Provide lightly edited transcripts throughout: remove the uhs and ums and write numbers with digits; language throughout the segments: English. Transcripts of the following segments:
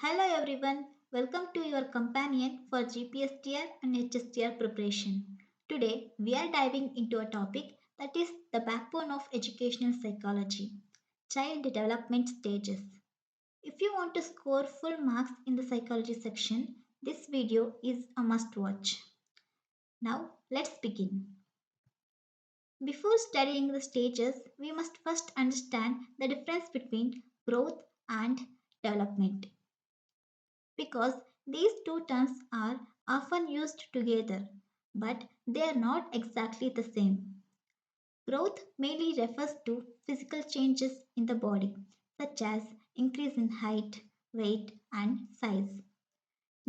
Hello everyone, welcome to your companion for GPSTR and HSTR preparation. Today we are diving into a topic that is the backbone of educational psychology, child development stages. If you want to score full marks in the psychology section, this video is a must watch. Now let's begin. Before studying the stages, we must first understand the difference between growth and development, because these two terms are often used together, but they are not exactly the same. Growth mainly refers to physical changes in the body, such as increase in height, weight, and size.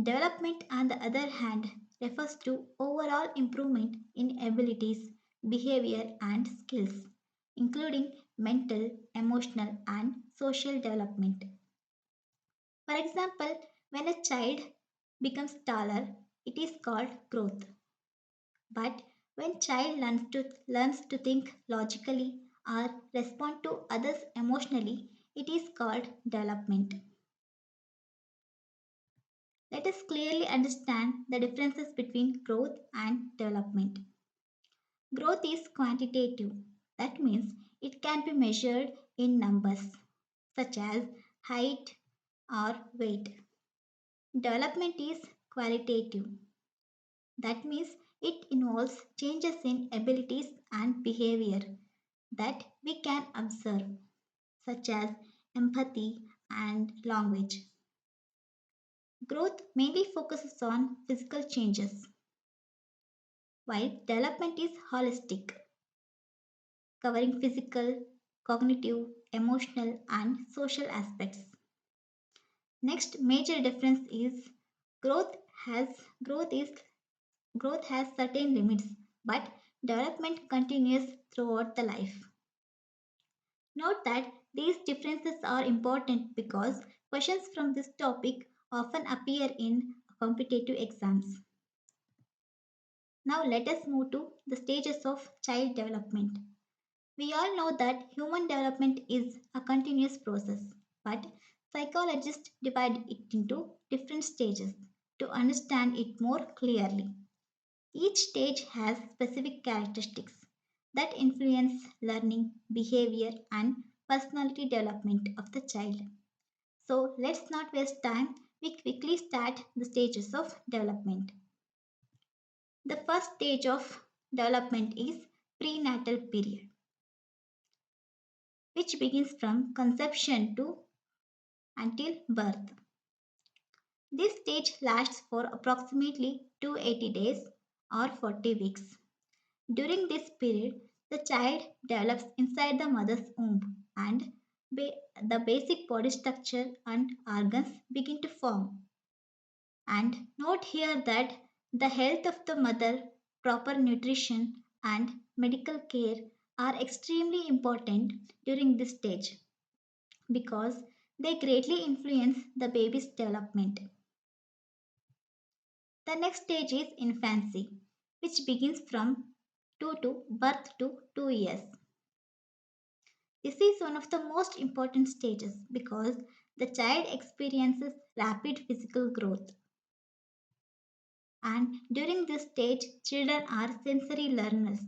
Development, on the other hand, refers to overall improvement in abilities, behavior, and skills, including mental, emotional, and social development. For example, when a child becomes taller, it is called growth. But when child learns to think logically or respond to others emotionally, it is called development. Let us clearly understand the differences between growth and development. Growth is quantitative. That means it can be measured in numbers such as height or weight. Development is qualitative. That means it involves changes in abilities and behavior that we can observe, such as empathy and language. Growth mainly focuses on physical changes, while development is holistic, covering physical, cognitive, emotional, and social aspects. Next major difference is growth has growth is growth has certain limits, but development continues throughout the life. Note that these differences are important because questions from this topic often appear in competitive exams. Now let us move to the stages of child development. We all know that human development is a continuous process, but psychologists divide it into different stages to understand it more clearly. Each stage has specific characteristics that influence learning, behavior, and personality development of the child. So let's not waste time, we quickly start the stages of development. The first stage of development is prenatal period, which begins from conception to until birth. This stage lasts for approximately 280 days or 40 weeks. During this period, the child develops inside the mother's womb and the basic body structure and organs begin to form. And note here that the health of the mother, proper nutrition, and medical care are extremely important during this stage because they greatly influence the baby's development. The next stage is infancy, which begins from 2 to birth to 2 years. This is one of the most important stages because the child experiences rapid physical growth. And during this stage, children are sensory learners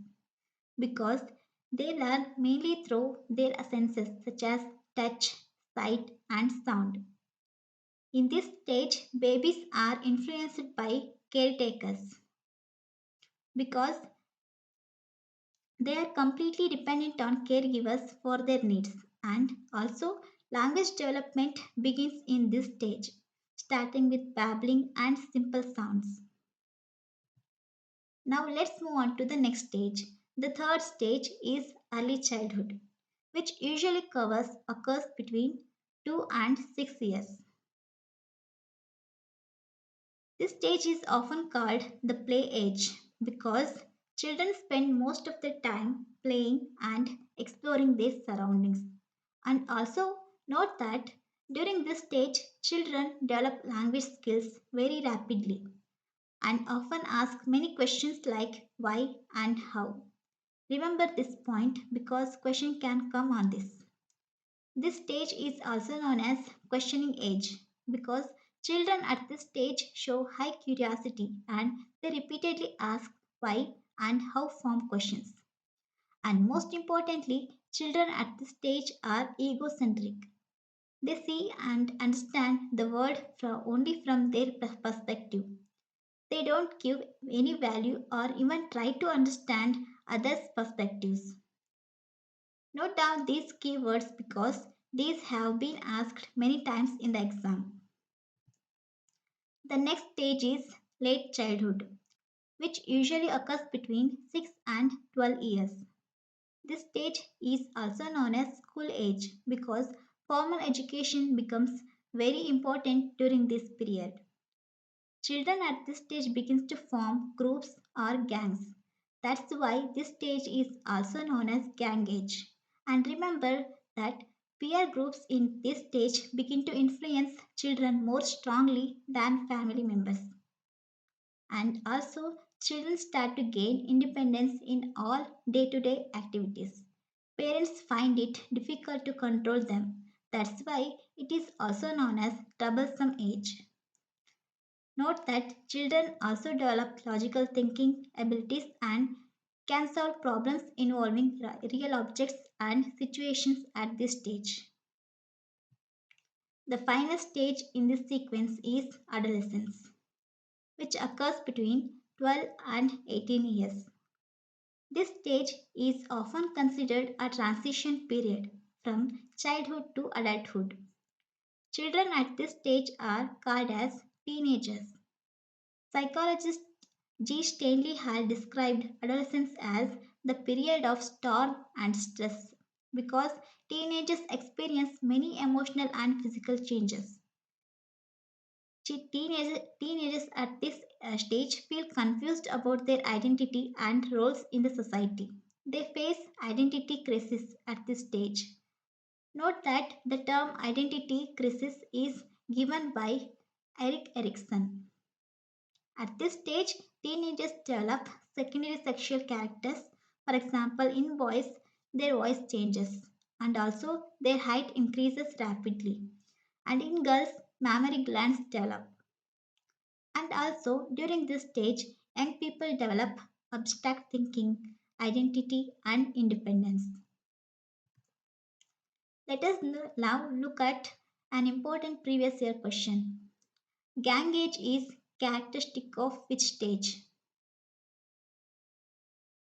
because they learn mainly through their senses such as touch, sight, and sound. In this stage, babies are influenced by caretakers because they are completely dependent on caregivers for their needs. And also, language development begins in this stage, starting with babbling and simple sounds. Now, let's move on to the next stage. The third stage is early childhood, which usually occurs between 2 and 6 years. This stage is often called the play age because children spend most of their time playing and exploring their surroundings. And also note that during this stage, children develop language skills very rapidly and often ask many questions like why and how. Remember this point because question can come on this. This stage is also known as questioning age because children at this stage show high curiosity and they repeatedly ask why and how form questions. And most importantly, children at this stage are egocentric. They see and understand the world only from their perspective. They don't give any value or even try to understand others' perspectives. Note down these keywords because these have been asked many times in the exam. The next stage is late childhood, which usually occurs between 6 and 12 years. This stage is also known as school age because formal education becomes very important during this period. Children at this stage begins to form groups or gangs. That's why this stage is also known as gang age. And remember that peer groups in this stage begin to influence children more strongly than family members. And also, children start to gain independence in all day to day activities. Parents find it difficult to control them. That's why it is also known as troublesome age. Note that children also develop logical thinking abilities and can solve problems involving real objects and situations at this stage. The final stage in this sequence is adolescence, which occurs between 12 and 18 years. This stage is often considered a transition period from childhood to adulthood. Children at this stage are called as teenagers. Psychologist G. Stanley had described adolescence as the period of storm and stress because teenagers experience many emotional and physical changes. Teenagers at this stage feel confused about their identity and roles in the society. They face identity crisis at this stage. Note that the term identity crisis is given by Erik Erikson. At this stage, teenagers develop secondary sexual characters. For example, in boys, their voice changes and also their height increases rapidly. And in girls, mammary glands develop. And also, during this stage, young people develop abstract thinking, identity, and independence. Let us now look at an important previous year question. Gang age is characteristic of which stage?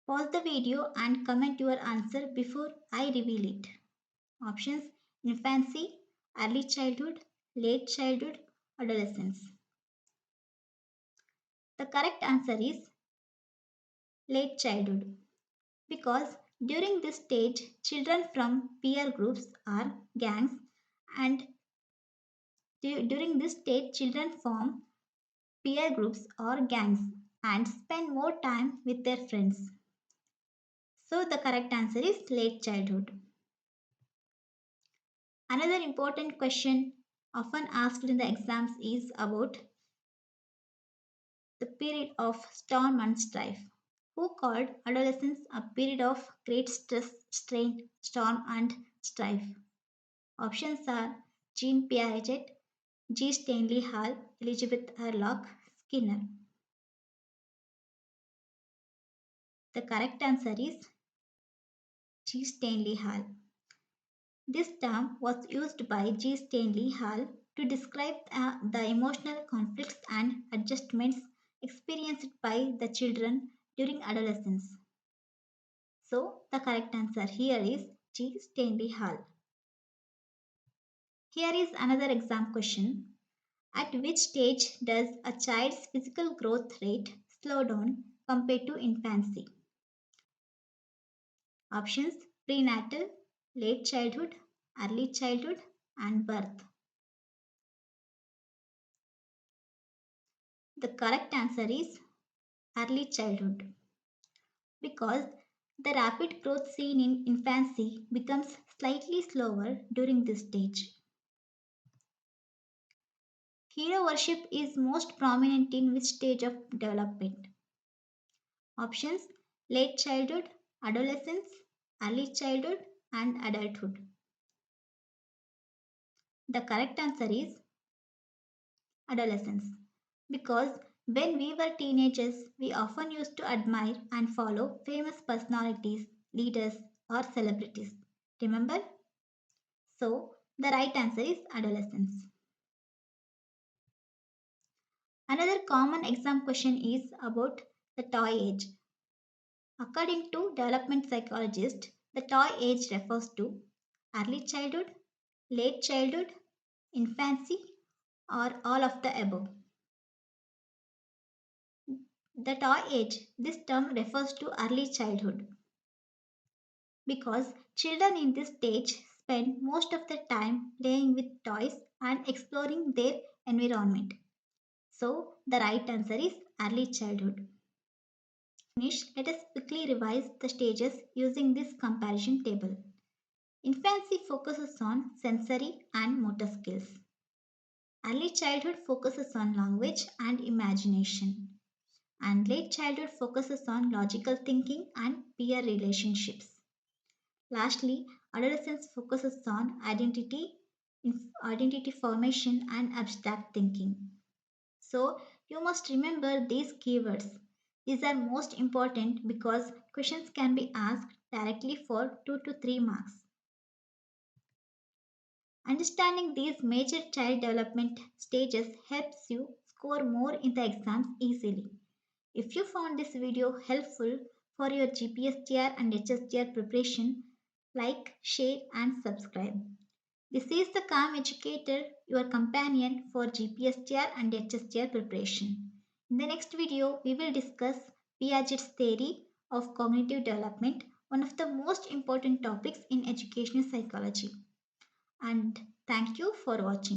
Pause the video and comment your answer before I reveal it. Options: infancy, early childhood, late childhood, adolescence. The correct answer is late childhood because during this stage, children from peer groups are gangs, and during this stage, children form peer groups or gangs and spend more time with their friends. So, the correct answer is late childhood. Another important question often asked in the exams is about the period of storm and strife. Who called adolescence a period of great stress, strain, storm, and strife? Options are Jean Piaget, G. Stanley Hall, Elizabeth Hurlock, Skinner. The correct answer is G. Stanley Hall. This term was used by G. Stanley Hall to describe the emotional conflicts and adjustments experienced by the children during adolescence. So, the correct answer here is G. Stanley Hall. Here is another exam question. At which stage does a child's physical growth rate slow down compared to infancy? Options: prenatal, late childhood, early childhood, and birth. The correct answer is early childhood because the rapid growth seen in infancy becomes slightly slower during this stage. Hero worship is most prominent in which stage of development? Options: late childhood, adolescence, early childhood, and adulthood. The correct answer is adolescence. Because when we were teenagers, we often used to admire and follow famous personalities, leaders, or celebrities. Remember? So, the right answer is adolescence. Another common exam question is about the toy age. According to development psychologists, the toy age refers to early childhood, late childhood, infancy, or all of the above. The toy age, this term refers to early childhood because children in this stage spend most of the time playing with toys and exploring their environment. So, the right answer is early childhood. Finish, let us quickly revise the stages using this comparison table. Infancy focuses on sensory and motor skills. Early childhood focuses on language and imagination. And late childhood focuses on logical thinking and peer relationships. Lastly, adolescence focuses on identity formation and abstract thinking. So, you must remember these keywords. These are most important because questions can be asked directly for 2 to 3 marks. Understanding these major child development stages helps you score more in the exams easily. If you found this video helpful for your GPSTR and HSTR preparation, like, share and subscribe. This is the Calm Educator, your companion for GPSTR and HSTR preparation. In the next video, we will discuss Piaget's theory of cognitive development, one of the most important topics in educational psychology. And thank you for watching.